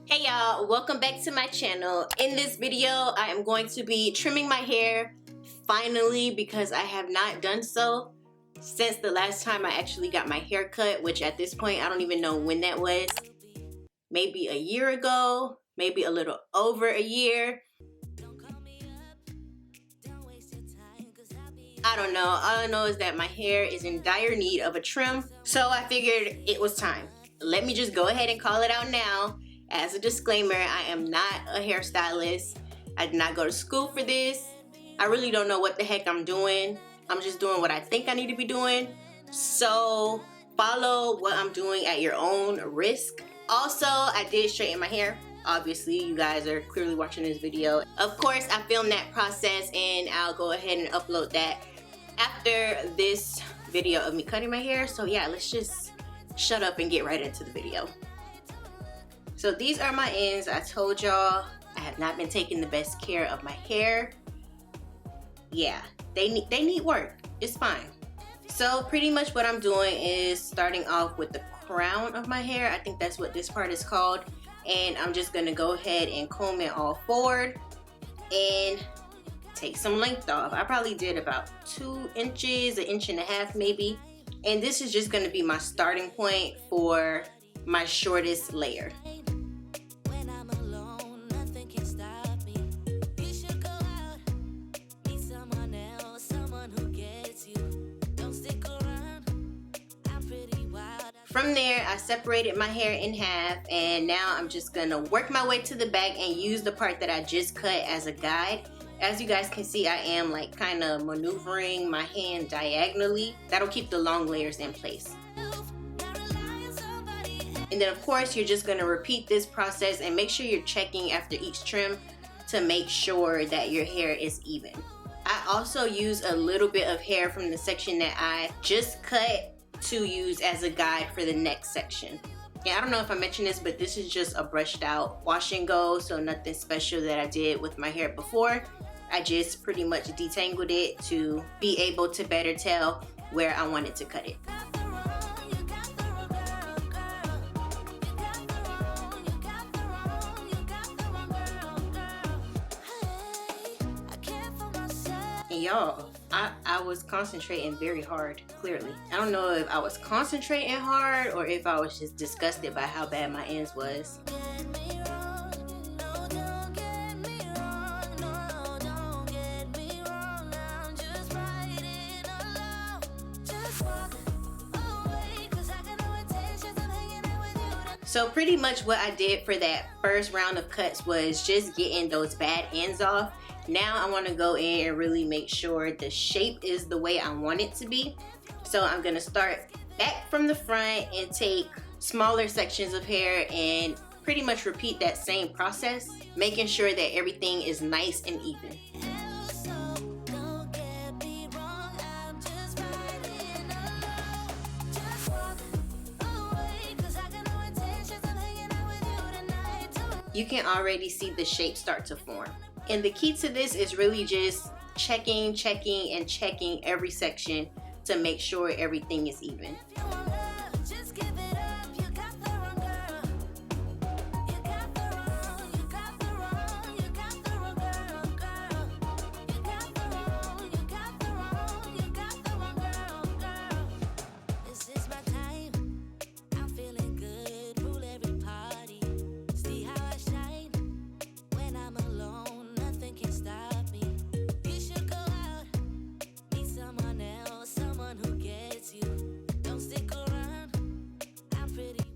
Hey y'all, welcome back to my channel. In this video, I am going to be trimming my hair finally because I have not done so since the last time I actually got my hair cut, which at this point, I don't even know when that was. Maybe a year ago, maybe a little over a year. I don't know. All I know is that my hair is in dire need of a trim, so I figured it was time. Let me just go ahead and call it out now. As a disclaimer, I am not a hairstylist. I did not go to school for this. I really don't know what the heck I'm doing. I'm just doing what I think I need to be doing. So follow what I'm doing at your own risk. Also, I did straighten my hair. Obviously, you guys are clearly watching this video. Of course, I filmed that process and I'll go ahead and upload that after this video of me cutting my hair. So yeah, let's just shut up and get right into the video. So these are my ends. I told y'all I have not been taking the best care of my hair. Yeah, they need work. It's fine. So pretty much what I'm doing is starting off with the crown of my hair. I think that's what this part is called. And I'm just gonna go ahead and comb it all forward and take some length off. I probably did about 2 inches, 1.5 inches maybe. And this is just gonna be my starting point for my shortest layer. From there, I separated my hair in half, and now I'm just gonna work my way to the back and use the part that I just cut as a guide. As you guys can see, I am like kind of maneuvering my hand diagonally. That'll keep the long layers in place. And then of course, you're just gonna repeat this process and make sure you're checking after each trim to make sure that your hair is even. I also use a little bit of hair from the section that I just cut to use as a guide for the next section. Yeah, I don't know if I mentioned this, but this is just a brushed out wash and go, so nothing special that I did with my hair before. I just pretty much detangled it to be able to better tell where I wanted to cut it. And y'all, I was concentrating very hard, clearly. I don't know if I was concentrating hard or if I was just disgusted by how bad my ends was. So pretty much what I did for that first round of cuts was just getting those bad ends off. Now I want to go in and really make sure the shape is the way I want it to be. So I'm going to start back from the front and take smaller sections of hair and pretty much repeat that same process, making sure that everything is nice and even. You can already see the shape start to form. And the key to this is really just checking every section to make sure everything is even.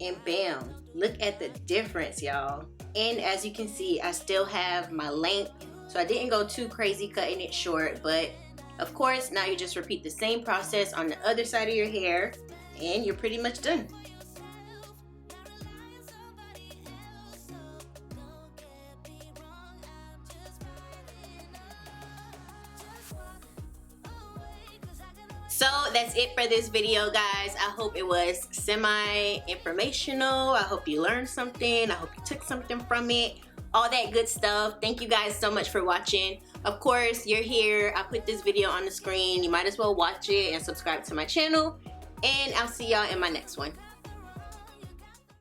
And bam, look at the difference, y'all. And as you can see, I still have my length, so I didn't go too crazy cutting it short. But of course, now you just repeat the same process on the other side of your hair and you're pretty much done. So that's it for this video, guys. I hope it was semi-informational. I hope you learned something. I hope you took something from it. All that good stuff. Thank you guys so much for watching. Of course, you're here. I put this video on the screen. You might as well watch it and subscribe to my channel. And I'll see y'all in my next one.